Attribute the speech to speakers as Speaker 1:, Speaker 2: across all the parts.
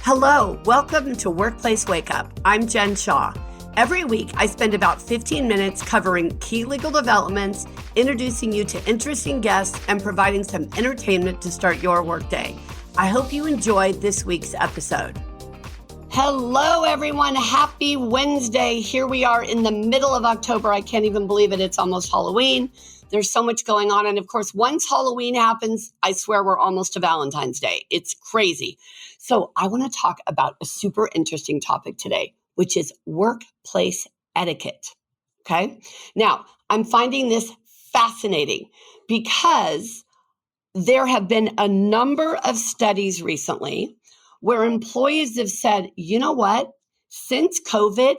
Speaker 1: Hello, welcome to Workplace Wake Up. I'm Jen Shaw. Every week, I spend about 15 minutes covering key legal developments, introducing you to interesting guests, and providing some entertainment to start your workday. I hope you enjoyed this week's episode. Hello, everyone. Happy Wednesday. Here we are in the middle of October. I can't even believe it. It's almost Halloween. There's so much going on. And of course, once Halloween happens, I swear we're almost to Valentine's Day. It's crazy. So I want to talk about a super interesting topic today, which is workplace etiquette. Okay. Now, I'm finding this fascinating because there have been a number of studies recently where employees have said, you know what? Since COVID,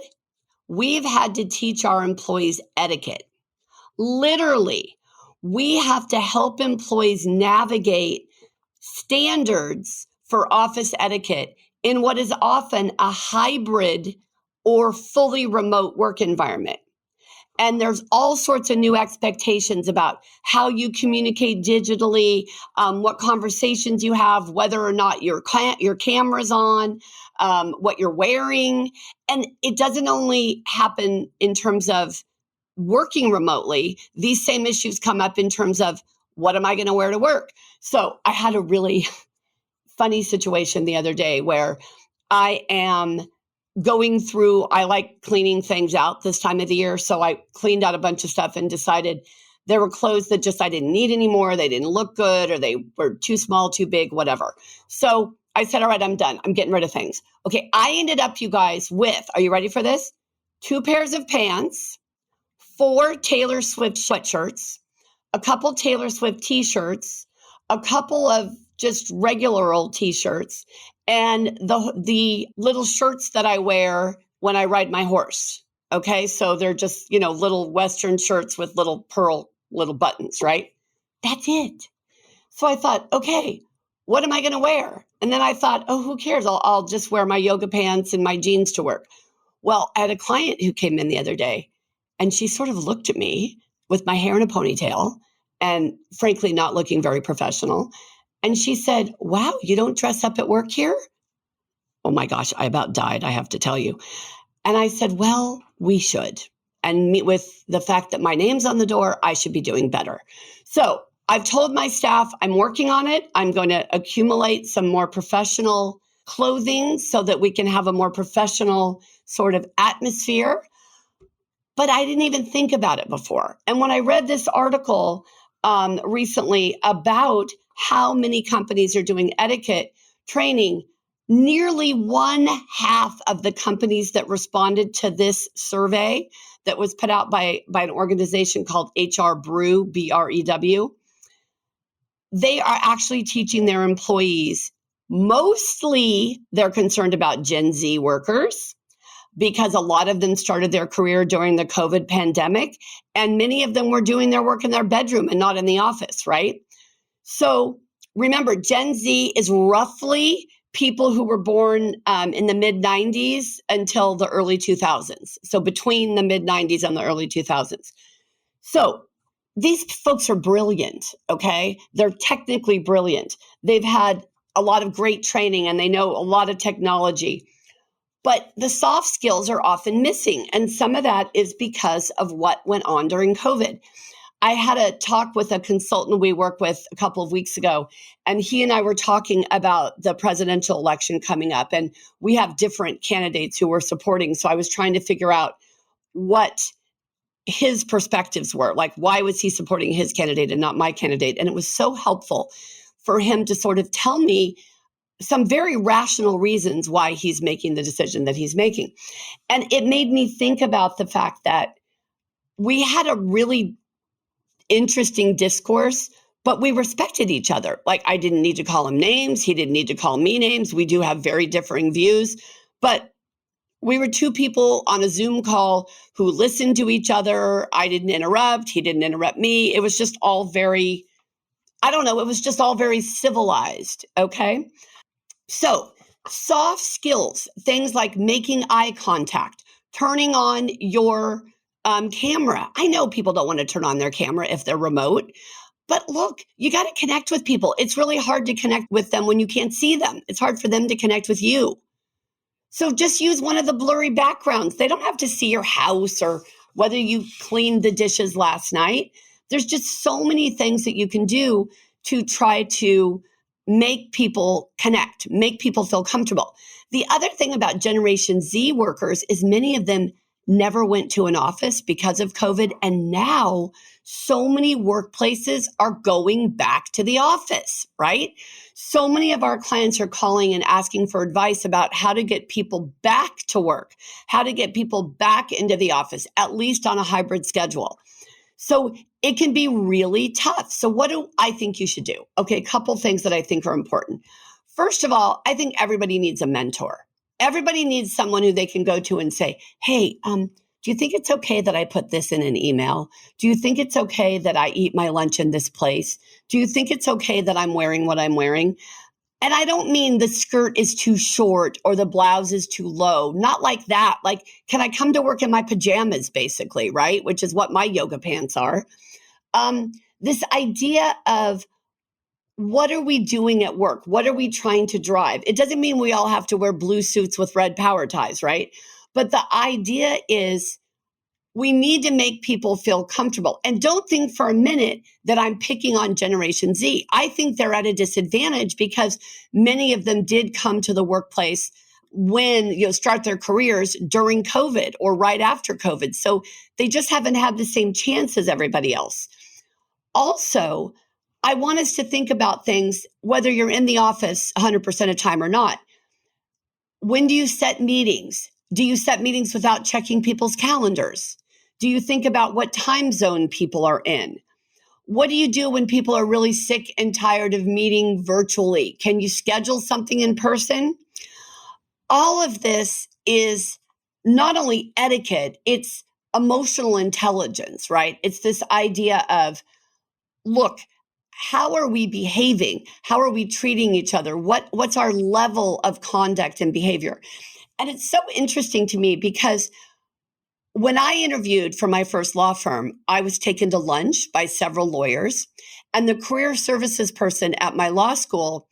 Speaker 1: we've had to teach our employees etiquette. Literally, we have to help employees navigate standards for office etiquette in what is often a hybrid or fully remote work environment. And there's all sorts of new expectations about how you communicate digitally, what conversations you have, whether or not your camera's on, what you're wearing. And it doesn't only happen in terms of working remotely. These same issues come up in terms of what am I going to wear to work? So I had a really funny situation the other day where I am going through, I like cleaning things out this time of the year. So I cleaned out a bunch of stuff and decided there were clothes that just I didn't need anymore. They didn't look good or they were too small, too big, whatever. So I said, all right, I'm done. I'm getting rid of things. Okay. I ended up, you guys, with, are you ready for this? 2 pairs of pants, 4 Taylor Swift sweatshirts, a couple Taylor Swift t-shirts, a couple of just regular old t-shirts, and the little shirts that I wear when I ride my horse. Okay. So they're just, little Western shirts with little buttons, right? That's it. So I thought, okay, what am I going to wear? And then I thought, oh, who cares? I'll just wear my yoga pants and my jeans to work. Well, I had a client who came in the other day and she sort of looked at me with my hair in a ponytail and frankly, not looking very professional. And she said, wow, you don't dress up at work here? Oh my gosh, I about died, I have to tell you. And I said, well, we should. And with the fact that my name's on the door, I should be doing better. So I've told my staff I'm working on it. I'm going to accumulate some more professional clothing so that we can have a more professional sort of atmosphere. But I didn't even think about it before. And when I read this article recently about how many companies are doing etiquette training, nearly 1/2 of the companies that responded to this survey that was put out by an organization called HR Brew, BREW, they are actually teaching their employees. Mostly they're concerned about Gen Z workers, because a lot of them started their career during the COVID pandemic, and many of them were doing their work in their bedroom and not in the office, right? So remember, Gen Z is roughly people who were born in the mid-90s until the early 2000s. So between the mid-90s and the early 2000s. So these folks are brilliant, okay? They're technically brilliant. They've had a lot of great training and they know a lot of technology. But the soft skills are often missing. And some of that is because of what went on during COVID. I had a talk with a consultant we work with a couple of weeks ago, and he and I were talking about the presidential election coming up. And we have different candidates who we're supporting. So I was trying to figure out what his perspectives were. Like, why was he supporting his candidate and not my candidate? And it was so helpful for him to sort of tell me some very rational reasons why he's making the decision that he's making. And it made me think about the fact that we had a really interesting discourse, but we respected each other. Like, I didn't need to call him names. He didn't need to call me names. We do have very differing views, but we were 2 people on a Zoom call who listened to each other. I didn't interrupt. He didn't interrupt me. It was just all very, it was just all very civilized. Okay. So soft skills, things like making eye contact, turning on your camera. I know people don't want to turn on their camera if they're remote. But look, you got to connect with people. It's really hard to connect with them when you can't see them. It's hard for them to connect with you. So just use one of the blurry backgrounds. They don't have to see your house or whether you cleaned the dishes last night. There's just so many things that you can do to try to make people connect, make people feel comfortable. The other thing about Generation Z workers is many of them never went to an office because of COVID. And now so many workplaces are going back to the office, right? So many of our clients are calling and asking for advice about how to get people back to work, how to get people back into the office, at least on a hybrid schedule. So it can be really tough. So what do I think you should do? Okay, a couple things that I think are important. First of all, I think everybody needs a mentor. Everybody needs someone who they can go to and say, hey, do you think it's okay that I put this in an email? Do you think it's okay that I eat my lunch in this place? Do you think it's okay that I'm wearing what I'm wearing? And I don't mean the skirt is too short or the blouse is too low. Not like that. Like, can I come to work in my pajamas, basically, right? Which is what my yoga pants are. This idea of what are we doing at work? What are we trying to drive? It doesn't mean we all have to wear blue suits with red power ties, right? But the idea is we need to make people feel comfortable. And don't think for a minute that I'm picking on Generation Z. I think they're at a disadvantage because many of them did come to the workplace when, start their careers during COVID or right after COVID. So they just haven't had the same chance as everybody else. Also, I want us to think about things, whether you're in the office 100% of the time or not. When do you set meetings? Do you set meetings without checking people's calendars? Do you think about what time zone people are in? What do you do when people are really sick and tired of meeting virtually? Can you schedule something in person? All of this is not only etiquette, it's emotional intelligence, right? It's this idea of, look, how are we behaving? How are we treating each other? What's our level of conduct and behavior? And it's so interesting to me because when I interviewed for my first law firm, I was taken to lunch by several lawyers, and the career services person at my law school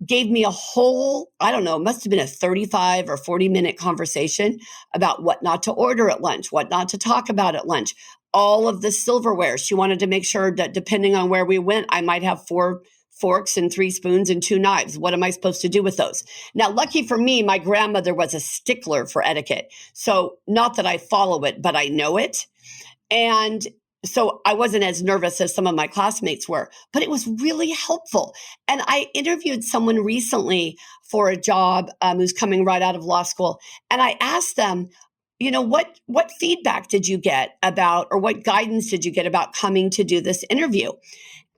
Speaker 1: gave me a whole, I don't know, it must have been a 35 or 40-minute conversation about what not to order at lunch, what not to talk about at lunch, all of the silverware. She wanted to make sure that depending on where we went, I might have 4 forks and 3 spoons and 2 knives. What am I supposed to do with those? Now, lucky for me, my grandmother was a stickler for etiquette. So not that I follow it, but I know it. And so I wasn't as nervous as some of my classmates were, but it was really helpful. And I interviewed someone recently for a job who's coming right out of law school. And I asked them, what feedback did you get about, or what guidance did you get about coming to do this interview?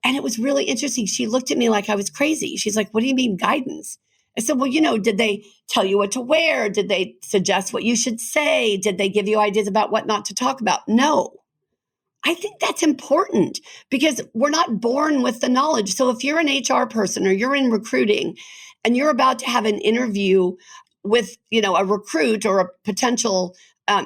Speaker 1: And it was really interesting. She looked at me like I was crazy. She's like, what do you mean guidance? I said, well, did they tell you what to wear? Did they suggest what you should say? Did they give you ideas about what not to talk about? No. I think that's important because we're not born with the knowledge. So if you're an HR person or you're in recruiting and you're about to have an interview with, a recruit or a potential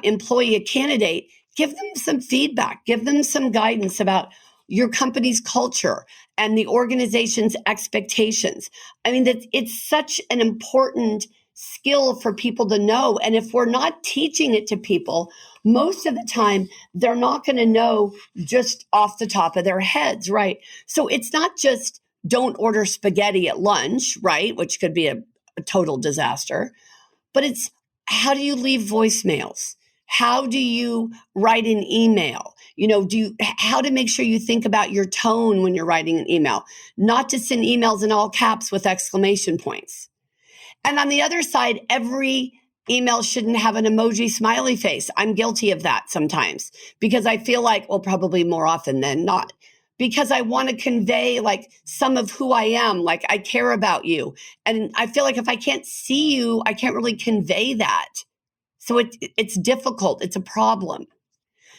Speaker 1: employee, a candidate, give them some feedback, give them some guidance about your company's culture and the organization's expectations. I mean, it's such an important skill for people to know. And if we're not teaching it to people, most of the time, they're not going to know just off the top of their heads, right? So it's not just don't order spaghetti at lunch, right? Which could be a total disaster. But it's how do you leave voicemails? How do you write an email? How to make sure you think about your tone when you're writing an email, not to send emails in all caps with exclamation points. And on the other side, every email shouldn't have an emoji smiley face. I'm guilty of that sometimes because I feel like, well, probably more often than not, because I want to convey like some of who I am, like I care about you. And I feel like if I can't see you, I can't really convey that. So it's difficult. It's a problem.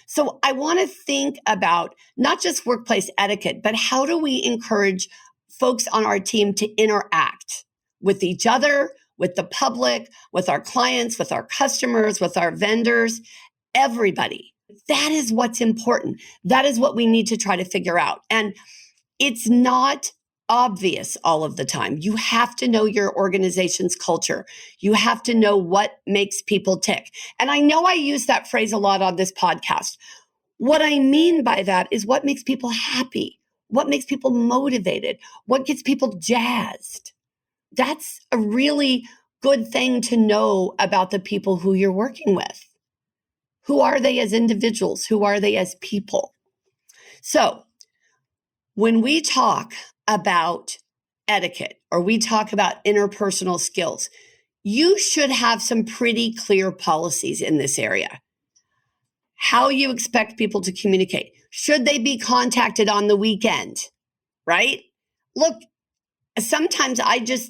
Speaker 1: So I want to think about not just workplace etiquette, but how do we encourage folks on our team to interact with each other, with the public, with our clients, with our customers, with our vendors, everybody. That is what's important. That is what we need to try to figure out. And It's not obvious all of the time. You have to know your organization's culture. You have to know what makes people tick. And I know I use that phrase a lot on this podcast. What I mean by that is what makes people happy, what makes people motivated, what gets people jazzed. That's a really good thing to know about the people who you're working with. Who are they as individuals? Who are they as people? So when we talk about etiquette or we talk about interpersonal skills, you should have some pretty clear policies in this area. How you expect people to communicate. Should they be contacted on the weekend? Right? Look, sometimes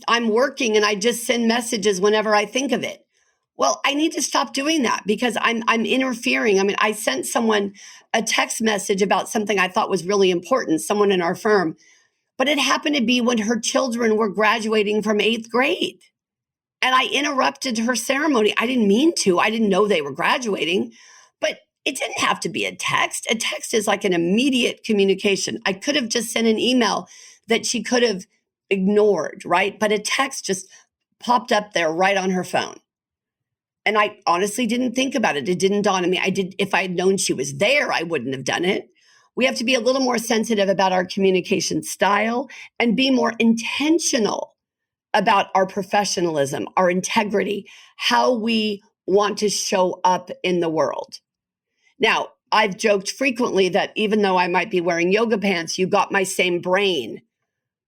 Speaker 1: I'm working and I just send messages whenever I think of it. Well, I need to stop doing that because I'm interfering. I mean, I sent someone a text message about something I thought was really important, someone in our firm, but it happened to be when her children were graduating from 8th grade. And I interrupted her ceremony. I didn't mean to. I didn't know they were graduating, but it didn't have to be a text. A text is like an immediate communication. I could have just sent an email that she could have ignored, right? But a text just popped up there right on her phone. And I honestly didn't think about it. It didn't dawn on me. If I had known she was there, I wouldn't have done it. We have to be a little more sensitive about our communication style and be more intentional about our professionalism, our integrity, how we want to show up in the world. Now, I've joked frequently that even though I might be wearing yoga pants, you got my same brain.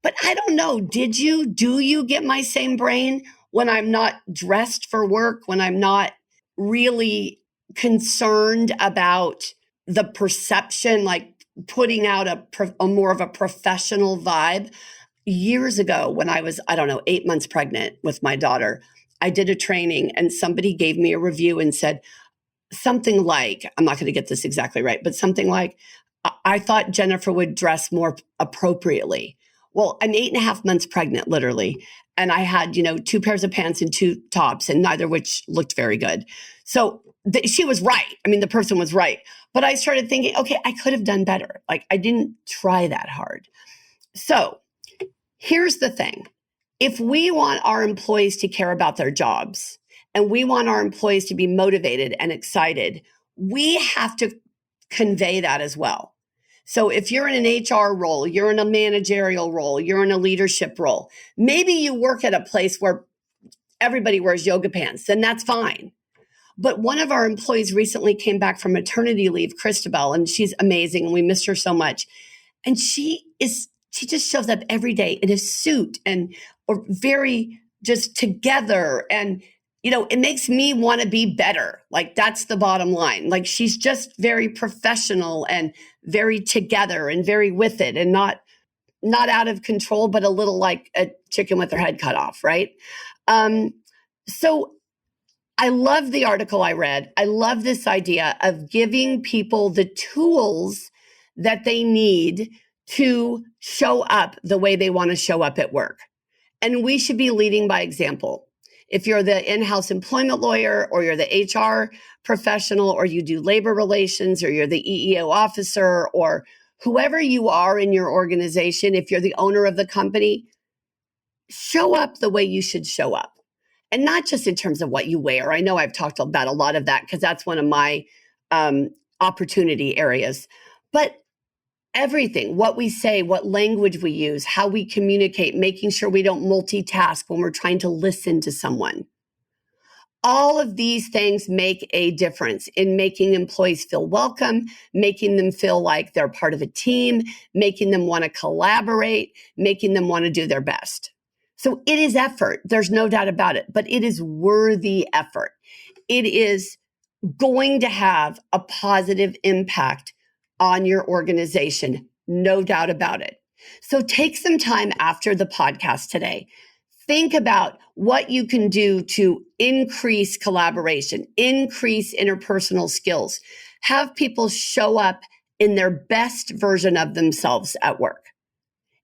Speaker 1: But I don't know, do you get my same brain when I'm not dressed for work, when I'm not really concerned about the perception, like putting out a more of a professional vibe? Years ago, when I was, 8 months pregnant with my daughter, I did a training and somebody gave me a review and said something like, I'm not going to get this exactly right, but something like, I thought Jennifer would dress more appropriately. Well, I'm 8.5 months pregnant, literally. And I had, 2 pairs of pants and 2 tops, and neither of which looked very good. So she was right. I mean, the person was right. But I started thinking, okay, I could have done better. Like, I didn't try that hard. So here's the thing. If we want our employees to care about their jobs and we want our employees to be motivated and excited, we have to convey that as well. So if you're in an HR role, you're in a managerial role, you're in a leadership role, maybe you work at a place where everybody wears yoga pants, then that's fine. But one of our employees recently came back from maternity leave, Christabel, and she's amazing and we missed her so much. And she just shows up every day in a suit or very just together. And, it makes me want to be better. Like, that's the bottom line. Like, she's just very professional and very together and very with it and not out of control, but a little like a chicken with their head cut off. Right. So I love the article I read. I love this idea of giving people the tools that they need to show up the way they want to show up at work. And we should be leading by example. If you're the in-house employment lawyer or you're the HR professional or you do labor relations or you're the EEO officer or whoever you are in your organization, if you're the owner of the company, show up the way you should show up. And not just in terms of what you wear. I know I've talked about a lot of that because that's one of my opportunity areas. But everything, what we say, what language we use, how we communicate, making sure we don't multitask when we're trying to listen to someone. All of these things make a difference in making employees feel welcome, making them feel like they're part of a team, making them want to collaborate, making them want to do their best. So it is effort. There's no doubt about it, but it is worthy effort. It is going to have a positive impact on your organization, no doubt about it. So take some time after the podcast today. Think about what you can do to increase collaboration, increase interpersonal skills, have people show up in their best version of themselves at work.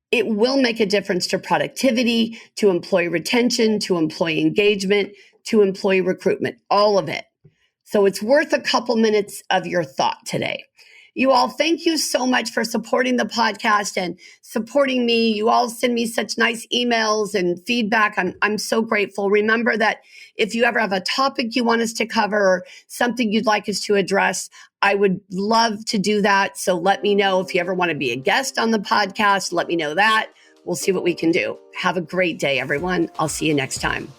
Speaker 1: It will make a difference to productivity, to employee retention, to employee engagement, to employee recruitment, all of it. So it's worth a couple minutes of your thought today. You all, thank you so much for supporting the podcast and supporting me. You all send me such nice emails and feedback. I'm so grateful. Remember that if you ever have a topic you want us to cover or something you'd like us to address, I would love to do that. So let me know if you ever want to be a guest on the podcast. Let me know that. We'll see what we can do. Have a great day, everyone. I'll see you next time.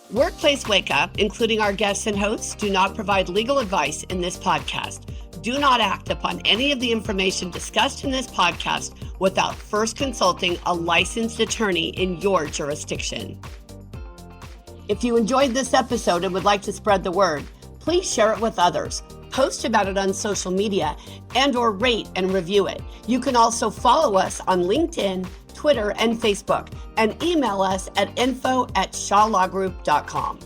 Speaker 1: Workplace Wake Up, including our guests and hosts, do not provide legal advice in this podcast. Do not act upon any of the information discussed in this podcast without first consulting a licensed attorney in your jurisdiction. If you enjoyed this episode and would like to spread the word, please share it with others. Post about it on social media and/or rate and review it. You can also follow us on LinkedIn, Twitter, and Facebook, and email us at info@shawlawgroup.com.